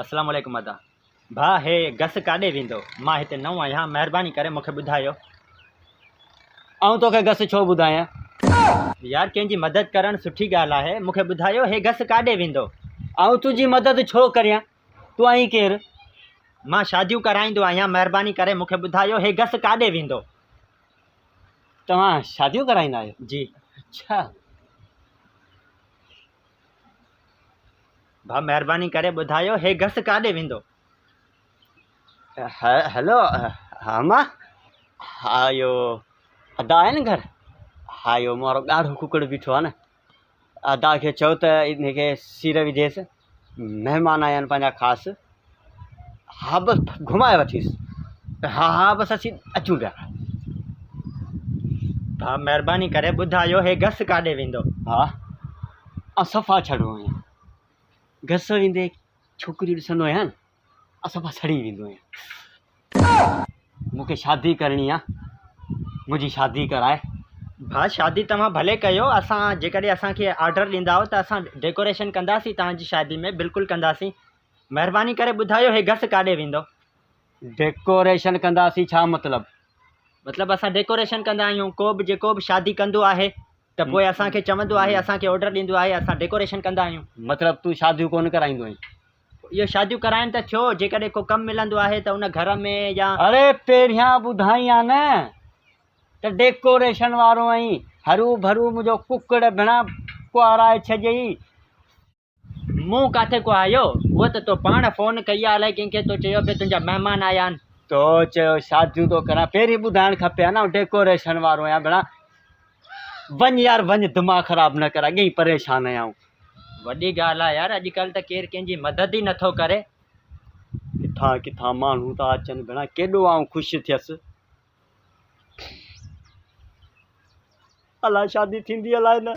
अस्सलाम वालेकुम अदा भा हे गस काॾे वेंदो मां हिते नओं आहियां महिरबानी करे मूंखे ॿुधायो। आऊं तोखे गस छो ॿुधायां? यार कंहिंजी मदद करणु सुठी ॻाल्हि आहे, मूंखे ॿुधायो हे गस काॾे वेंदो। आऊं तुंहिंजी मदद छो करियां? तूं आहीं केरु? मां शादियूं कराईंदो आहियां, महिरबानी करे मूंखे ॿुधायो हे गस काॾे वेंदो। तव्हां शादियूं कराईंदा आहियो? जी। अच्छा भा महिरबानी करे ॿुधायो हे गस काॾे वेंदो। हेलो हा मां हा इहो अदा आहे न घर? हा इहो मारो ॻाढ़ो कुकड़ बीठो आहे न, अदा खे चओ त इनखे सीर विझेसि, महिमान आया आहिनि पंहिंजा ख़ासि। हा बसि घुमाए वठीसि। हा हा बसि असीं अचूं पिया। भा महिरबानी करे ॿुधायो हे गस काॾे वेंदो। हा ऐं सफ़ा छॾो आहियां, घस वेंदे छोकिरियूं ॾिसंदो आहियां न, सफ़ा सड़ी वेंदो आहियां। मूंखे शादी करणी आहे, मुंहिंजी शादी कराए। भा शादी तव्हां भले कयो, असां जेकॾहिं असांखे ऑर्डर ॾींदा त असां डेकोरेशन कंदासीं तव्हांजी शादी में, बिल्कुलु कंदासीं। महिरबानी करे ॿुधायो हे गस काॾे वेंदो। डेकोरेशन कंदासीं छा मतिलबु? मतिलबु असां डेकोरेशन कंदा आहियूं, को बि जेको बि शादी कंदो आहे त पोइ असांखे चवंदो आहे, असांखे ऑर्डर ॾींदो आहे, असां डेकोरेशन कंदा आहियूं। मतिलबु तूं शादियूं कोन कराईंदो आहीं? इहो शादियूं कराइनि त थियो, जेकॾहिं को कमु मिलंदो आहे त उन घर में या अरे पहिरियां ॿुधाई आहे न त डेकोरेशन वारो आहीं। हरू भरू मुंहिंजो कुकड़ भेणा कुआराए छॾियई। मूं किथे को आयो? उहो त तो पाण फ़ोन कई आहे, अलाए कंहिंखे तो चयो पिए तुंहिंजा महिमान आया आहिनि। तो चयो शादियूं थो करां, पहिरीं ॿुधाइणु खपे हा न डेकोरेशन वारो आहियां भेणा। वञ यार वञ, दिमाग़ु ख़राबु न कर, अॻे ई परेशान आहियां। वॾी ॻाल्हि आहे यार, अॼुकल्ह त केरु कंहिंजी मदद ई नथो करे। किथां किथां माण्हू था अचनि भेणा, केॾो आऊं ख़ुशि थियसि। अलाए शादी थींदी अलाए न।